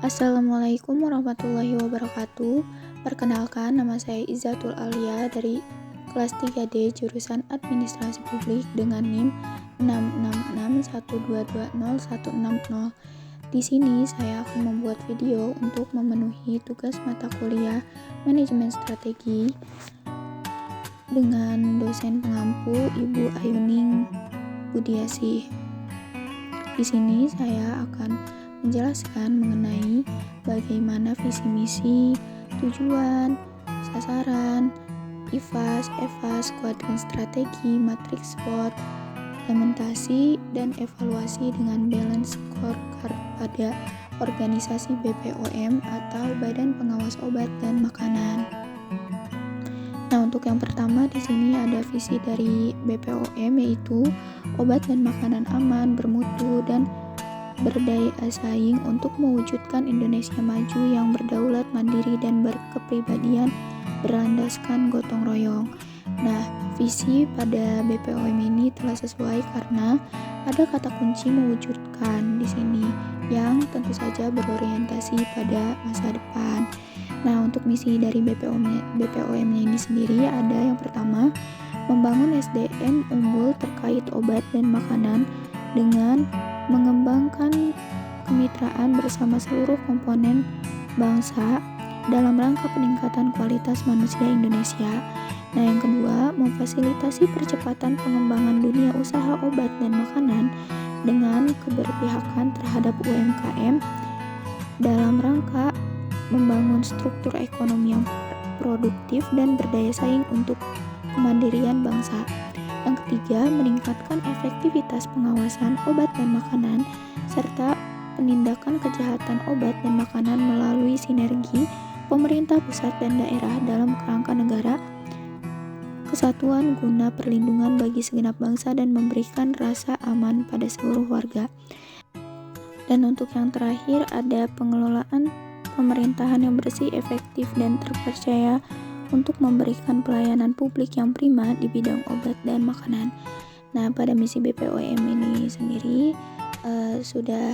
Assalamualaikum warahmatullahi wabarakatuh. Perkenalkan, nama saya Izzatul Alia dari kelas 3D jurusan Administrasi Publik dengan NIM 666122060. Di sini saya akan membuat video untuk memenuhi tugas mata kuliah Manajemen Strategi dengan dosen pengampu Ibu Ayuning Budiasih. Di sini saya akan menjelaskan mengenai bagaimana visi misi, tujuan, sasaran, IFAS, EVAS, kuadran strategi, matriks SWOT, implementasi, dan evaluasi dengan balance scorecard pada organisasi BPOM atau Badan Pengawas Obat dan Makanan. Nah, untuk yang pertama di sini ada visi dari BPOM, yaitu obat dan makanan aman, bermutu, dan berdaya saing untuk mewujudkan Indonesia maju yang berdaulat, mandiri, dan berkepribadian berlandaskan gotong royong. Nah, visi pada BPOM ini telah sesuai karena ada kata kunci mewujudkan di sini yang tentu saja berorientasi pada masa depan. Nah, untuk misi dari BPOM-nya ini sendiri ada yang pertama, membangun SDM unggul terkait obat dan makanan dengan mengembangkan kemitraan bersama seluruh komponen bangsa dalam rangka peningkatan kualitas manusia Indonesia. Nah, yang kedua, memfasilitasi percepatan pengembangan dunia usaha obat dan makanan dengan keberpihakan terhadap UMKM dalam rangka membangun struktur ekonomi yang produktif dan berdaya saing untuk kemandirian bangsa. Yang ketiga, meningkatkan efektivitas pengawasan obat dan makanan serta penindakan kejahatan obat dan makanan melalui sinergi pemerintah pusat dan daerah dalam kerangka negara kesatuan guna perlindungan bagi segenap bangsa dan memberikan rasa aman pada seluruh warga. Dan untuk yang terakhir ada pengelolaan pemerintahan yang bersih, efektif, dan terpercaya untuk memberikan pelayanan publik yang prima di bidang obat dan makanan. Nah, pada misi BPOM ini sendiri sudah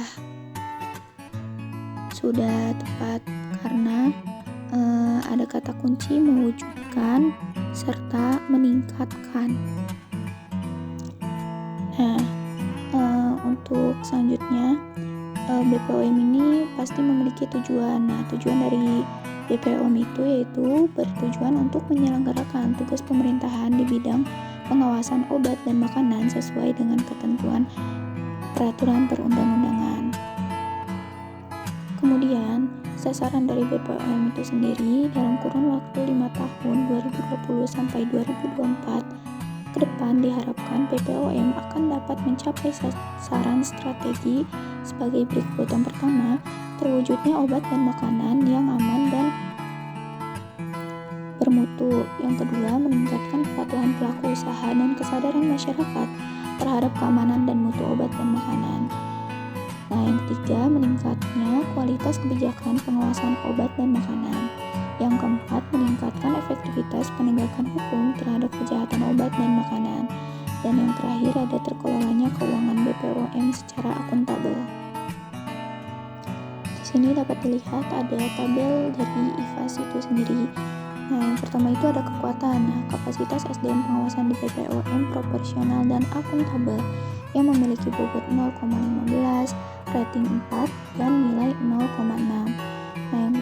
tepat karena ada kata kunci mewujudkan serta meningkatkan. Nah, untuk selanjutnya BPOM ini pasti memiliki tujuan. Nah, tujuan dari BPOM itu yaitu bertujuan untuk menyelenggarakan tugas pemerintahan di bidang pengawasan obat dan makanan sesuai dengan ketentuan peraturan perundang-undangan. Kemudian, sasaran dari BPOM itu sendiri dalam kurun waktu 5 tahun 2020 sampai 2024 ke depan diharapkan BPOM akan dapat mencapai sasaran strategi sebagai berikut. Yang pertama, terwujudnya obat dan makanan yang aman dan bermutu. Yang kedua, meningkatkan kepatuhan pelaku usaha dan kesadaran masyarakat terhadap keamanan dan mutu obat dan makanan. Nah, yang ketiga, meningkatnya kualitas kebijakan pengawasan obat dan makanan. Yang keempat, meningkatkan efektivitas penegakan hukum terhadap kejahatan obat dan makanan. Dan yang terakhir ada terkelolanya keuangan BPOM secara akuntabel. Di sini dapat dilihat ada tabel dari IFAS itu sendiri. Nah, yang pertama itu ada kekuatan. Nah, kapasitas SDM pengawasan di BPOM proporsional dan akuntabel yang memiliki bobot 0,15, rating 4, dan nilai 0,6. Nah, yang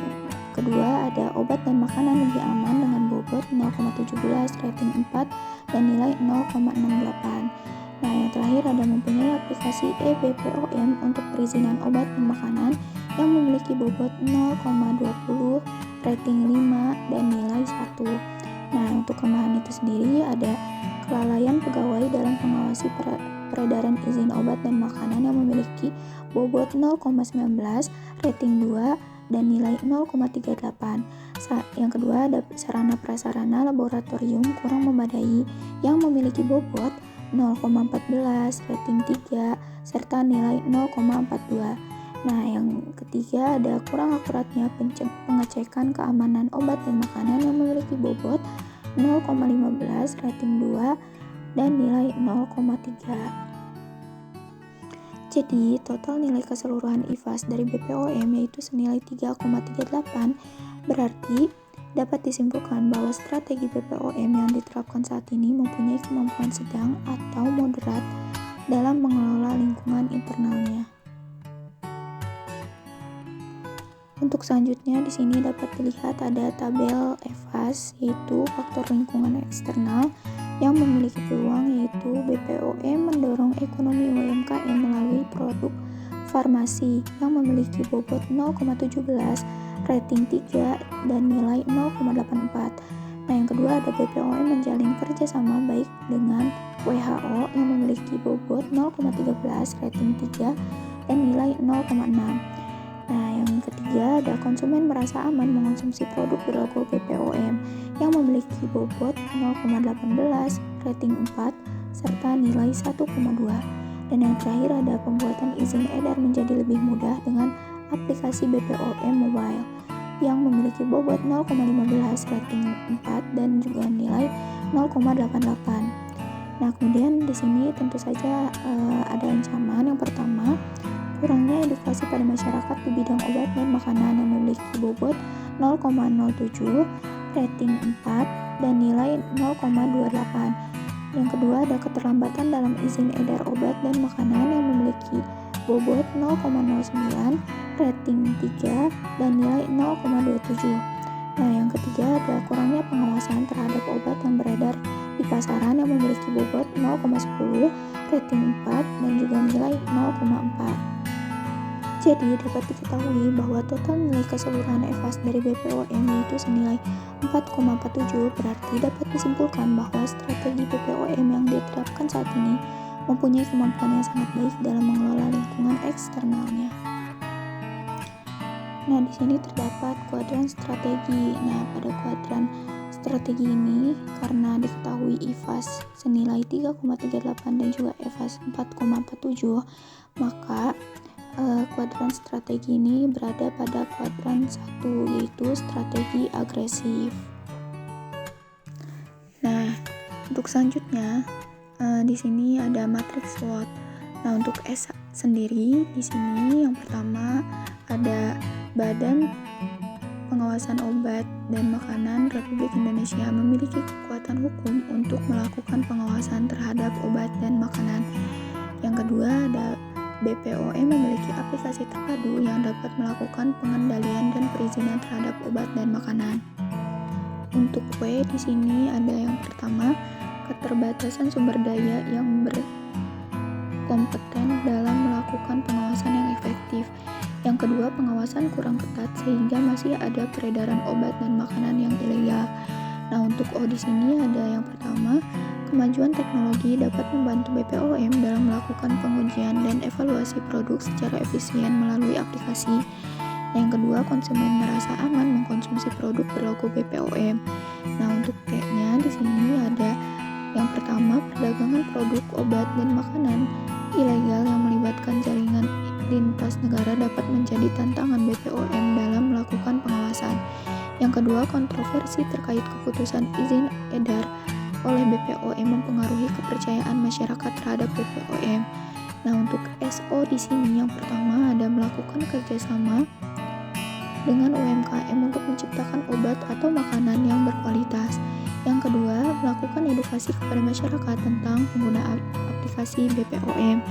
kedua ada obat dan makanan lebih aman dengan bobot 0,17, rating 4, dan nilai 0,68. Nah, yang terakhir ada mempunyai aplikasi eBPOM untuk perizinan obat dan makanan yang memiliki bobot 0,20, rating 5, dan nilai 1. Nah, untuk kelemahan itu sendiri ada kelalaian pegawai dalam mengawasi peredaran izin obat dan makanan yang memiliki bobot 0,19, rating 2, dan nilai 0,38. Yang kedua ada sarana prasarana laboratorium kurang memadai yang memiliki bobot 0,14, rating 3, serta nilai 0,42. Nah, yang ketiga ada kurang akuratnya pengecekan keamanan obat dan makanan yang memiliki bobot 0,15, rating 2, dan nilai 0,3. Jadi, total nilai keseluruhan IFAS dari BPOM yaitu senilai 3,38, berarti dapat disimpulkan bahwa strategi BPOM yang diterapkan saat ini mempunyai kemampuan sedang atau moderat dalam mengelola lingkungan internalnya. Untuk selanjutnya di sini dapat dilihat ada tabel EFAS, yaitu faktor lingkungan eksternal yang memiliki peluang, yaitu BPOM mendorong ekonomi UMKM melalui produk farmasi yang memiliki bobot 0,17, rating 3 dan nilai 0,84. Nah, yang kedua ada BPOM menjalin kerjasama baik dengan WHO yang memiliki bobot 0,13, rating 3 dan nilai 0,6. Nah, yang ketiga ada konsumen merasa aman mengonsumsi produk berlogo BPOM yang memiliki bobot 0,18, rating 4, serta nilai 1,2. Dan yang terakhir ada pembuatan izin edar menjadi lebih mudah dengan aplikasi BPOM Mobile yang memiliki bobot 0,15, rating 4 dan juga nilai 0,88. Nah, kemudian di sini tentu saja ada ancaman. Yang pertama, kurangnya edukasi pada masyarakat di bidang obat dan makanan yang memiliki bobot 0,07, rating 4 dan nilai 0,28. Yang kedua ada keterlambatan dalam izin edar obat dan makanan yang memiliki bobot 0,09, rating 3 dan nilai 0,27. Nah, yang ketiga ada kurangnya pengawasan terhadap obat yang beredar di pasaran yang memiliki bobot 0,10, rating 4 dan juga nilai 0,4. Jadi dapat diketahui bahwa total nilai keseluruhan EFAS dari BPOM yaitu senilai 4,47, berarti dapat disimpulkan bahwa strategi BPOM yang diterapkan saat ini mempunyai kemampuan yang sangat baik dalam mengelola lingkungan eksternalnya. Nah, di sini terdapat kuadran strategi. Nah, pada kuadran strategi ini karena diketahui IFAS senilai 3,38 dan juga EFAS 4,47, maka kuadran strategi ini berada pada kuadran 1, yaitu strategi agresif. Nah, untuk selanjutnya di sini ada matriks SWOT. Nah, untuk S sendiri di sini yang pertama ada Badan Pengawasan Obat dan Makanan Republik Indonesia memiliki kekuatan hukum untuk melakukan pengawasan terhadap obat dan makanan. Yang kedua ada BPOM memiliki aplikasi terpadu yang dapat melakukan pengendalian dan perizinan terhadap obat dan makanan. Untuk W di sini ada yang pertama, keterbatasan sumber daya yang berkompeten dalam melakukan pengawasan yang efektif. Yang kedua, pengawasan kurang ketat sehingga masih ada peredaran obat dan makanan yang ilegal. Nah, untuk O di sini ada yang pertama, kemajuan teknologi dapat membantu BPOM dalam melakukan pengujian dan evaluasi produk secara efisien melalui aplikasi. Yang kedua, konsumen merasa aman mengkonsumsi produk berlogo BPOM. Nah, untuk T-nya di sini ada yang pertama, perdagangan produk obat dan makanan ilegal yang melibatkan jaringan lintas negara dapat menjadi tantangan BPOM dalam melakukan pengawasan. Yang kedua, kontroversi terkait keputusan izin edar oleh BPOM mempengaruhi kepercayaan masyarakat terhadap BPOM. Nah, untuk SO di sini yang pertama ada melakukan kerjasama dengan UMKM untuk menciptakan obat atau makanan yang berkualitas. Yang kedua, melakukan edukasi kepada masyarakat tentang penggunaan aplikasi BPOM.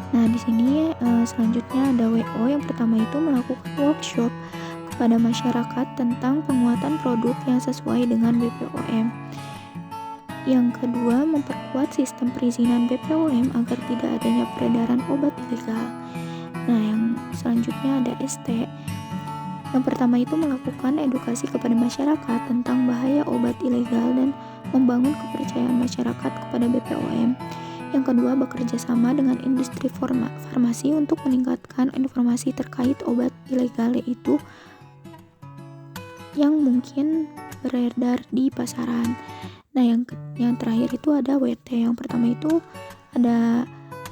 Nah, di sini selanjutnya ada WO. Yang pertama itu melakukan workshop kepada masyarakat tentang penguatan produk yang sesuai dengan BPOM. Yang kedua, memperkuat sistem perizinan BPOM agar tidak adanya peredaran obat ilegal. Nah, yang selanjutnya ada ST. Yang pertama itu melakukan edukasi kepada masyarakat tentang bahaya obat ilegal dan membangun kepercayaan masyarakat kepada BPOM. Yang kedua, bekerja sama dengan industri farmasi untuk meningkatkan informasi terkait obat ilegal yaitu yang mungkin beredar di pasaran. Nah, yang terakhir itu ada WT. Yang pertama itu ada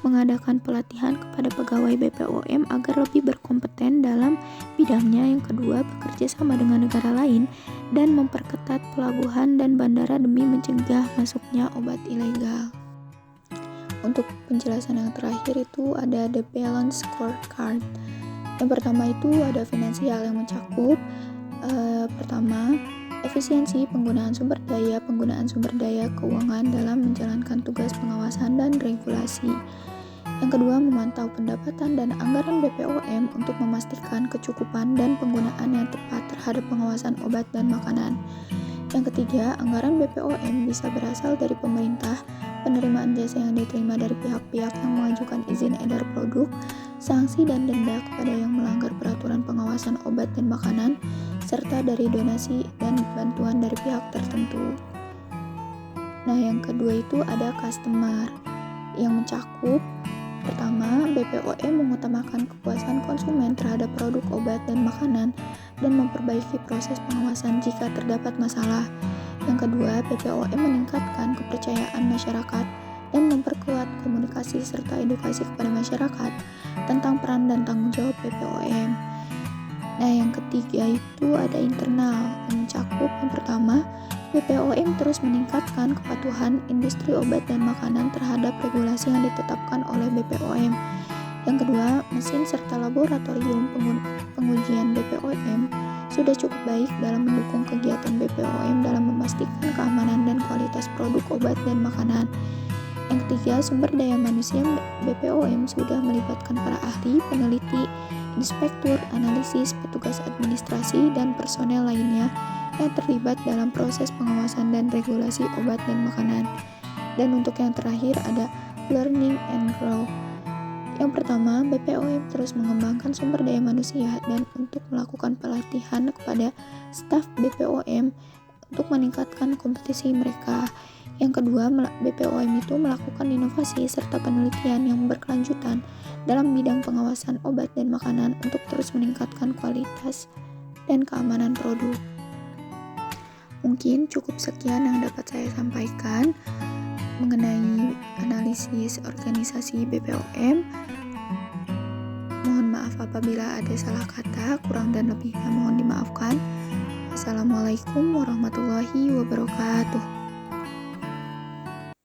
mengadakan pelatihan kepada pegawai BPOM agar lebih berkompeten dalam bidangnya. Yang kedua, bekerja sama dengan negara lain dan memperketat pelabuhan dan bandara demi mencegah masuknya obat ilegal. Untuk penjelasan yang terakhir itu ada the balance scorecard. Yang pertama itu ada finansial yang mencakup pertama, efisiensi penggunaan sumber daya keuangan dalam menjalankan tugas pengawasan dan regulasi. Yang kedua, memantau pendapatan dan anggaran BPOM untuk memastikan kecukupan dan penggunaan yang tepat terhadap pengawasan obat dan makanan. Yang ketiga, anggaran BPOM bisa berasal dari pemerintah, penerimaan jasa yang diterima dari pihak-pihak yang mengajukan izin edar produk, sanksi dan denda kepada yang melanggar peraturan pengawasan obat dan makanan, serta dari donasi dan bantuan dari pihak tertentu. Nah, yang kedua itu ada customer yang mencakup pertama, BPOM mengutamakan kepuasan konsumen terhadap produk obat dan makanan dan memperbaiki proses pengawasan jika terdapat masalah. Yang kedua, BPOM meningkatkan kepercayaan masyarakat dan memperkuat komunikasi serta edukasi kepada masyarakat tentang peran dan tanggung jawab BPOM. Nah, yang ketiga itu ada internal yang mencakup yang pertama, BPOM terus meningkatkan kepatuhan industri obat dan makanan terhadap regulasi yang ditetapkan oleh BPOM. Yang kedua, mesin serta laboratorium pengujian BPOM sudah cukup baik dalam mendukung kegiatan BPOM dalam memastikan keamanan dan kualitas produk obat dan makanan. Yang ketiga, sumber daya manusia BPOM sudah melibatkan para ahli, peneliti, inspektur, analisis, petugas administrasi, dan personel lainnya yang terlibat dalam proses pengawasan dan regulasi obat dan makanan. Dan untuk yang terakhir ada learning and grow. Yang pertama, BPOM terus mengembangkan sumber daya manusia dan untuk melakukan pelatihan kepada staf BPOM untuk meningkatkan kompetisi mereka. Yang kedua, BPOM itu melakukan inovasi serta penelitian yang berkelanjutan dalam bidang pengawasan obat dan makanan untuk terus meningkatkan kualitas dan keamanan produk. Mungkin cukup sekian yang dapat saya sampaikan mengenai analisis organisasi BPOM. Mohon maaf apabila ada salah kata, kurang dan lebihnya mohon dimaafkan. Assalamualaikum warahmatullahi wabarakatuh.